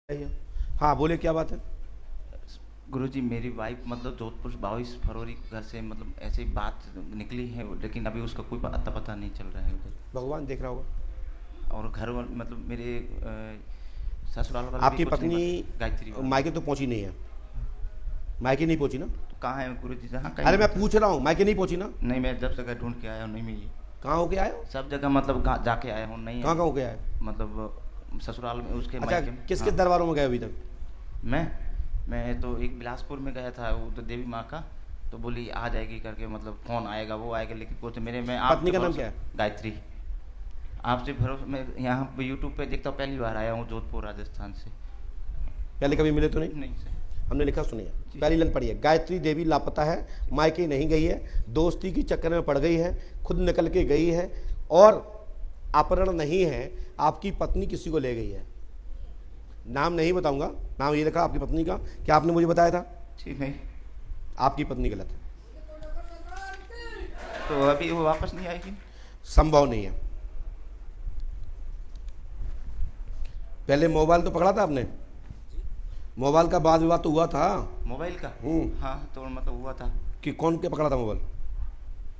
हाँ बोले, क्या बात है? गुरुजी, मेरी वाइफ मतलब जोधपुर 22 फरवरी को घर से मतलब ऐसे ही बात निकली है, लेकिन अभी उसका कोई अता पता नहीं चल रहा है उधर। भगवान देख रहा होगा। और घर मतलब मेरे ससुराल वाले आपकी भी कुछ पत्नी नहीं गायत्री वाला। मायके तो पहुंची नहीं है? मायके नहीं पहुंची ना? तो कहाँ है गुरुजी? जहाँ अरे मैं पूछ रहा हूँ, मायके नहीं पहुंची ना? नहीं, मैं जब जगह ढूंढ के आया हूँ नहीं मिली। कहाँ होके आए हो? सब जगह मतलब जाके आया हूँ, नहीं कहाँ कहाँ होके आए? मतलब ससुराल में उसके अच्छा, मायके में। किस किस हाँ। दरबारों में गए अभी तक? मैं तो एक बिलासपुर में गया था, वो तो देवी माँ का, तो बोली आ जाएगी करके, मतलब फोन आएगा वो आएगा, लेकिन कुछ मेरे में आप पत्नी का नाम क्या है? गायत्री। आपसे भरोसा, मैं यहाँ पे यूट्यूब पे देखता हूँ, पहली बार आया हूँ जोधपुर राजस्थान से। पहले कभी मिले तो नहीं? नहीं सर। हमने लिखा सुनिए, पहली लाइन पढ़िए। गायत्री देवी लापता है, मायके नहीं गई है, दोस्ती की चक्कर में पड़ गई है, खुद निकल के गई है, और अपहरण नहीं है, आपकी पत्नी किसी को ले गई है। नाम नहीं बताऊंगा, नाम ये लिखा आपकी पत्नी का। क्या आपने मुझे बताया था? ठीक नहीं, आपकी पत्नी गलत है। तो अभी वो वापस नहीं आएगी? संभव नहीं है। पहले मोबाइल तो पकड़ा था आपने? मोबाइल का वाद विवाद तो हुआ था? मोबाइल का? हाँ, तो मतलब हुआ था कि कौन के पकड़ा था मोबाइल?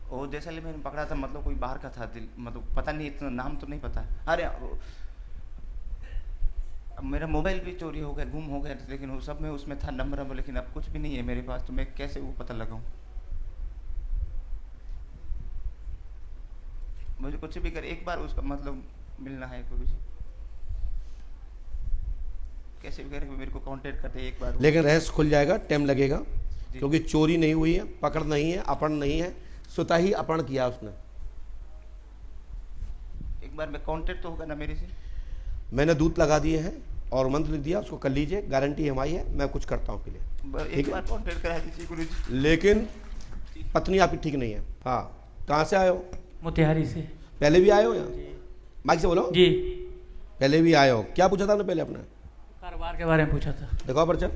वो जैसलमेर मैंने पकड़ा था, मतलब कोई बाहर का था, मतलब पता नहीं, इतना नाम तो नहीं पता। अरे अब मेरा मोबाइल भी चोरी हो गया, गुम हो गया, लेकिन वो सब में उसमें था नंबर, लेकिन अब कुछ भी नहीं है मेरे पास, तो मैं कैसे वो पता लगाऊं? मुझे कुछ भी कर, एक बार उसका मतलब मिलना है गुरु जी, कैसे भी करके मेरे को कांटेक्ट करते एक बार। लेकिन रहस्य खुल जाएगा, टाइम लगेगा, क्योंकि चोरी नहीं हुई है, पकड़ नहीं है, अपहरण नहीं है, स्वतः ही अपहरण किया उसने। एक बार में कांटेक्ट तो होगा ना मेरे से? मैंने दूत लगा दिए हैं और मंत्र लिख दिया, उसको कर लीजिए, गारंटी हमारी है, मैं कुछ करता हूँ के लिए। एक बार कांटेक्ट करा दीजिए गुरु जी। लेकिन पत्नी आपकी ठीक नहीं है। हाँ, कहाँ से आए हो? मोतिहारी से। पहले भी आए हो यहाँ? माइक से बोलो जी। पहले भी आए हो। क्या पूछा था आपने पहले अपने? कारोबार के बारे में पूछा था। दिखाओ पर्चा।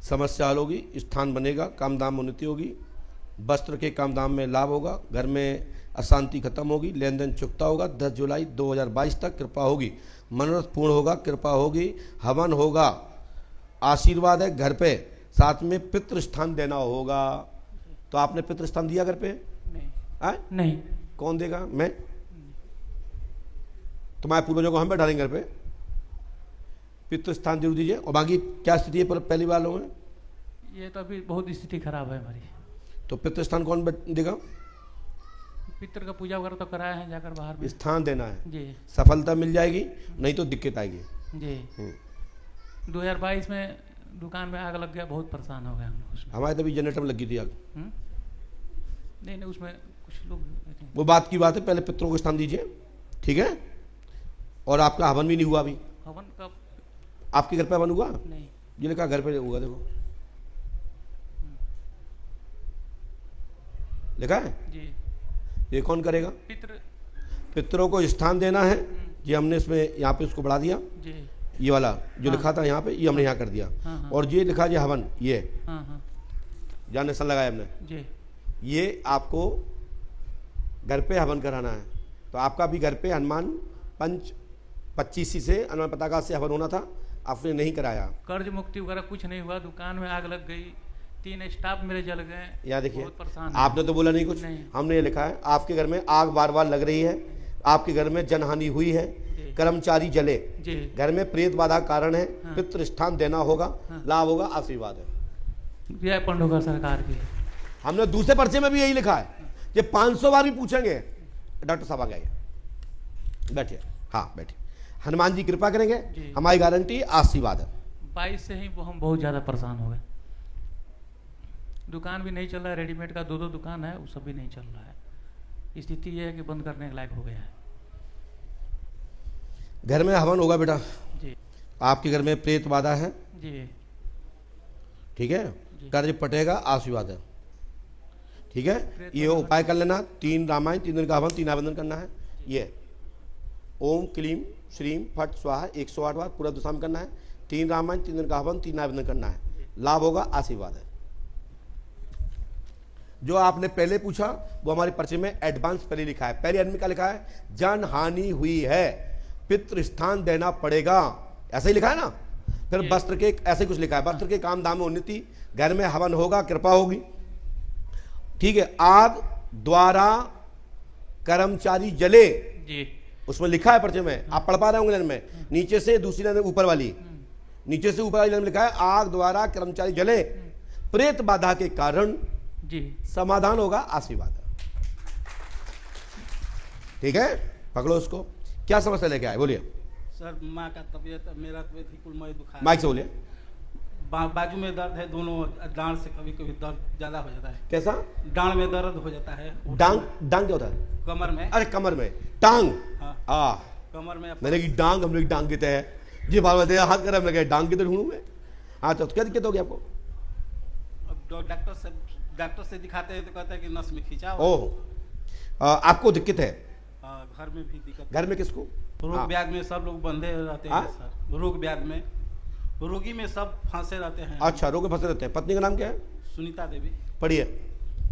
समस्या हल होगी, स्थान बनेगा, काम दाम उन्नति होगी, वस्त्र के काम दाम में लाभ होगा, घर में अशांति खत्म होगी, लेन देन चुकता होगा। 10 जुलाई 2022 तक कृपा होगी, मनोरथ पूर्ण होगा, कृपा होगी, हवन होगा, आशीर्वाद है घर पे, साथ में पितृ स्थान देना होगा। तो आपने पितृ स्थान दिया घर पे? नहीं। आए? नहीं। कौन देगा? मैं? तुम्हारे पूर्वजों को हम बैठा देंगे घर पे? पितृ स्थान जरूर दीजिए। और बाकी क्या स्थिति है पहली बार लोगों में? ये तो अभी बहुत स्थिति खराब है हमारी। तो पितृ स्थान कौन देगा? पितर का पूजा वगैरह तो कराया है जाकर बाहर में। स्थान देना है जी। सफलता मिल जाएगी, नहीं तो दिक्कत आएगी जी। 2022 में दुकान में आग लग गया, बहुत परेशान हो गए हम उसमें। हमारे तभी जनरेटर में लगी थी आग। नहीं नहीं, उसमें कुछ लोग वो बात की बात है, पहले पितरों को स्थान दीजिए, ठीक है? और आपका हवन भी नहीं हुआ अभी? हवन का आपके घर पे हवन हुआ? नहीं। ये लिखा घर पे हुआ, देखो लिखा है जी। ये कौन करेगा? पितर। पितरों को स्थान देना है, ये हमने इसमें यहाँ पे उसको बढ़ा दिया। जी। ये वाला जो लिखा था यहाँ पे, ये हमने यहाँ कर दिया। और ये लिखा जी हवन, ये जहाँ निशान लगाया हमने जी। ये आपको घर पे हवन कराना है। तो आपका भी घर पे हनुमान पंच 25 से हनुमान पताका से हवन होना था, आपने नहीं कराया। कर्ज मुक्ति वगैरह कुछ नहीं हुआ, दुकान में आग लग गई, 3 स्टाफ मेरे जल गए। यहाँ देखिए, बहुत परेशान आपने तो बोला नहीं कुछ। नहीं। हमने ये लिखा है आपके घर में आग बार बार लग रही है, आपके घर में जनहानि हुई है, कर्मचारी जले, घर में प्रेत बाधा कारण है, पितृ स्थान देना होगा, लाभ होगा, आशीर्वाद है। जय पंडोकर सरकार की। हमने दूसरे पर्चे में भी यही लिखा है। ये 500 बार भी पूछेंगे, डॉक्टर साहब आ गए, बैठिए। हाँ बैठिए। हनुमान जी कृपा करेंगे, हमारी गारंटी, आशीर्वाद है। 22 से ही हम बहुत ज़्यादा परेशान हो गए। दुकान भी नहीं चल रहा है, रेडीमेड का 2-2 दुकान है, वो सब भी नहीं चल रहा है। स्थिति ये है कि बंद करने के लायक हो गया है। घर में हवन होगा बेटा जी। आपके घर में प्रेत बाधा है जी। ठीक है, कर्ज पटेगा, आशीर्वाद है, ठीक है? ये उपाय कर लेना, 3 रामायण, 3 दिन का हवन, 3 आवेदन करना है। ये ओम क्लीम श्रीम फट स्वाहा 108 बार पूरा दुशाम करना है। 3 रामायण, 3 दिन का हवन, 3 आवेदन करना है। लाभ होगा, आशीर्वाद है। जो आपने पहले पूछा वो हमारे पर्चे में एडवांस पहले लिखा है। पहले आदमी का लिखा है जन हानि हुई है, पितृ स्थान देना पड़ेगा, ऐसा ही लिखा है ना। फिर वस्त्र के ऐसे कुछ लिखा है, वस्त्र के काम धाम में उन्नति, घर में हवन होगा, कृपा होगी। ठीक है। आग द्वारा कर्मचारी जले, जी उसमें लिखा है पर्चे में, आप पढ़ पा रहे होंगे लाइन में, नीचे से दूसरी लाइन में ऊपर वाली, नीचे से ऊपर वाली लाइन में लिखा है आग द्वारा कर्मचारी जले, प्रेत बाधा के कारण जी समाधान होगा, आशीर्वाद। ठीक है, पकड़ो उसको। क्या समस्या लेके आए, बोलिए। सर माँ का तबीयत, मेरा तबीयत ही कुल बुखार, माइक से बोलिए। बाजू में दर्द है, दोनों डांड से कभी कभी दर्द ज्यादा हो जाता है। कैसा? डांड में दर्द हो जाता है। डांग, डांग क्या होता है? कमर में। अरे कमर में, टांग। हाँ, कमर में। मैंने की डांग, हम लोग डांग कहते हैं जी, बाल बताए हाथ कर लगे डांग की तो ढूंढूं मैं। हाँ, तो क्या दिक्कत होगी आपको? अब डॉक्टर से दिखाते हैं तो कहते हैं कि नस में खिंचाव। ओह, आपको दिक्कत है? घर में भी दिक्कत। घर में किसको? रोग ब्याध में सब लोग बंधे रहते हैं सर। रोग ब्याध में, रोगी में सब फंसे रहते हैं। अच्छा, रोग में फंसे रहते हैं। पत्नी का नाम क्या है? सुनीता देवी। पढ़िए,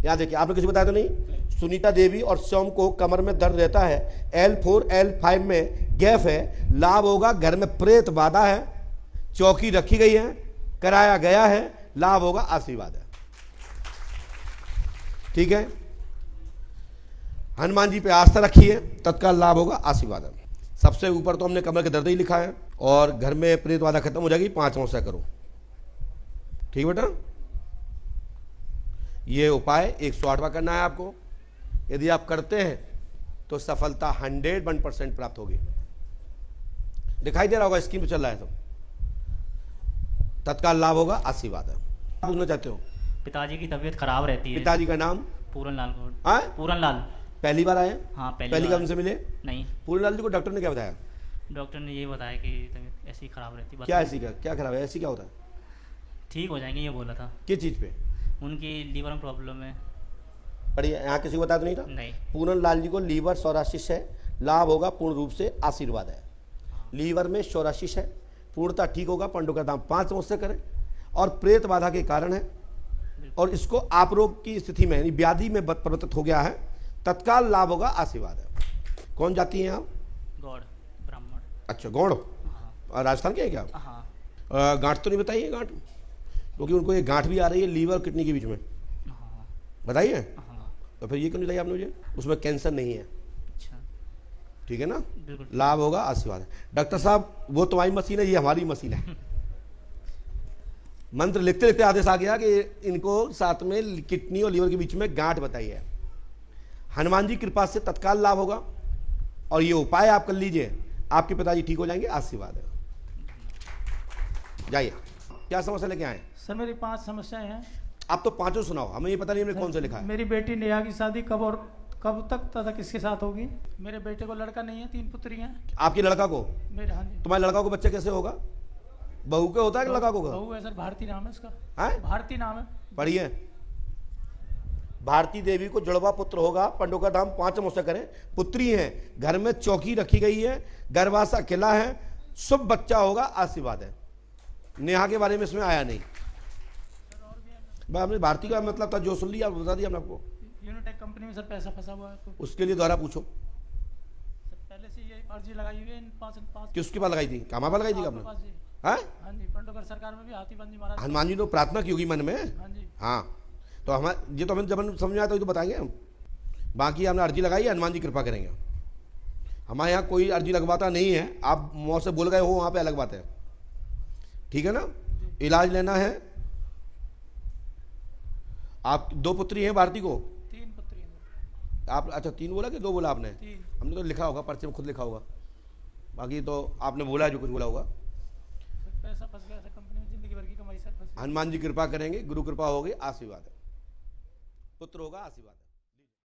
यहाँ देखिए, आपने किसी बताया तो नहीं? सुनीता देवी और स्वयं को कमर में दर्द रहता है, L4 L5 में गैप है, लाभ होगा, घर में प्रेत बाधा है, चौकी रखी गई है, कराया गया है, लाभ होगा, आशीर्वाद है। ठीक है, हनुमान जी पे आस्था रखिए, तत्काल लाभ होगा, आशीर्वाद है। सबसे ऊपर तो हमने कमर के दर्द ही लिखा है, और घर में प्रेत बाधा खत्म हो जाएगी, 5 मौसा करो। ठीक बेटा, ये उपाय 108वां करना है आपको। यदि आप करते हैं तो सफलता 101% प्राप्त होगी। दिखाई दे रहा होगा, स्क्रीन पे चल रहा है, तो तत्काल लाभ होगा, आशीर्वाद है। आप पूछना चाहते हो? पिताजी की तबीयत खराब रहती है। पिताजी का नाम? पूरन लाल। हाँ? पूरन लाल। पहली बार आए? हाँ, पहली बार उनसे मिले? नहीं। पूरन लाल जी को डॉक्टर ने क्या बताया? डॉक्टर ने ये बताया कि तबीयत ऐसी खराब रहती है। क्या ऐसी क्या खराब है? ऐसी क्या होता है? ठीक हो जाएंगे ये बोला था। किस चीज पे? उनकी लीवर में प्रॉब्लम है। बढ़िया, यहाँ किसी को बताया तो नहीं था? नहीं। पूरन लाल जी को लीवर सोरासिस है, लाभ होगा, पूर्ण रूप से आशीर्वाद है। लीवर में सोरासिस है, पूर्णता ठीक होगा, पंडों का दाम 5 मुझसे करें, और प्रेत बाधा के कारण है, और इसको आप रोग की स्थिति में यानी व्याधि में परिवर्तित हो गया है, तत्काल लाभ होगा, आशीर्वाद है। कौन जाती हैं आप? गौड़ ब्राह्मण। अच्छा, गौड़। हाँ। राजस्थान के हैं क्या? हाँ। गांठ तो नहीं बताइए, गांठ, क्योंकि उनको ये गांठ भी आ रही है लीवर और किडनी के बीच में। हाँ। बताइए। हाँ। तो फिर ये क्यों नहीं बताइए आपने मुझे? उसमें कैंसर नहीं है। अच्छा, ठीक है ना? बिल्कुल। लाभ होगा, आशीर्वाद है। डॉक्टर साहब, वो तुम्हारी मशीन है, ये हमारी मशीन है। मंत्र लिखते लिखते आदेश आ गया कि इनको साथ में किडनी और लीवर के बीच में गांठ बताई है। हनुमान जी कृपा से तत्काल लाभ होगा, और ये उपाय आप कर लीजिए, आपके पिताजी ठीक हो जाएंगे, आशीर्वाद है। जाइए, क्या समस्या लेके आए? सर मेरी 5 समस्याएं हैं। आप तो पांचों सुनाओ, हमें ये पता नहीं हमने कौन सा लिखा है। मेरी बेटी नेहा की शादी कब और कब तक तथा किसके साथ होगी? मेरे बेटे को लड़का नहीं है, 3 पुत्री हैं। आपके लड़का को? मेरे, हाँ जी। तुम्हारे लड़का को बच्चा कैसे होगा? बहू के होता है कि लड़का को? बहू है सर, भारती नाम है उसका। हैं? भारती नाम है। पढ़िए, भारती देवी को जुड़वा पुत्र होगा, पंडों का दाम 5 मुझसे करें, पुत्री है, घर में चौकी रखी गई है, गर्भाशय अकेला है, शुभ बच्चा होगा, आशीर्वाद है। नेहा के बारे में इसमें आया नहीं। आपने भारती का मतलब था, जो सुन लिया बता दिया हमने आपको। यूनिटेक कंपनी में सर पैसा फंसा हुआ है तो उसके लिए दोबारा पूछो। सर पहले से ये अर्जी लगाई हुई है इन 5 किसके पास लगाई थी? कहाँ पर लगाई थी आपने? हाँ, हाँ जी, पंडोकर सरकार में भी हाथीबंद जी महाराज। हनुमान जी ने प्रार्थना की होगी मन में। हाँ जी। हाँ, तो हमारे ये तो हमें जब हम समझ में आया तो बताएंगे हम। बाकी हमने अर्जी लगाई है, हनुमान जी कृपा करेंगे। हमारे यहाँ कोई अर्जी लगवाता नहीं है, आप मुँह से बोल गए हो वहाँ पे अलग बात है। ठीक है ना? इलाज लेना है। आप 2 पुत्री हैं भारती को? 3 पुत्री हैं। आप अच्छा 3 बोला कि 2 बोला आपने? 3। हमने तो लिखा होगा, पर्चे में खुद लिखा होगा, बाकी तो आपने बोला है जो कुछ बोला होगा। सर पैसा फंस गया सर कंपनी में, जिंदगी भर की कमाई सर फंस गई। हनुमान जी कृपा करेंगे, गुरु कृपा होगी, आशीर्वाद है, पुत्र होगा, आशीर्वाद है।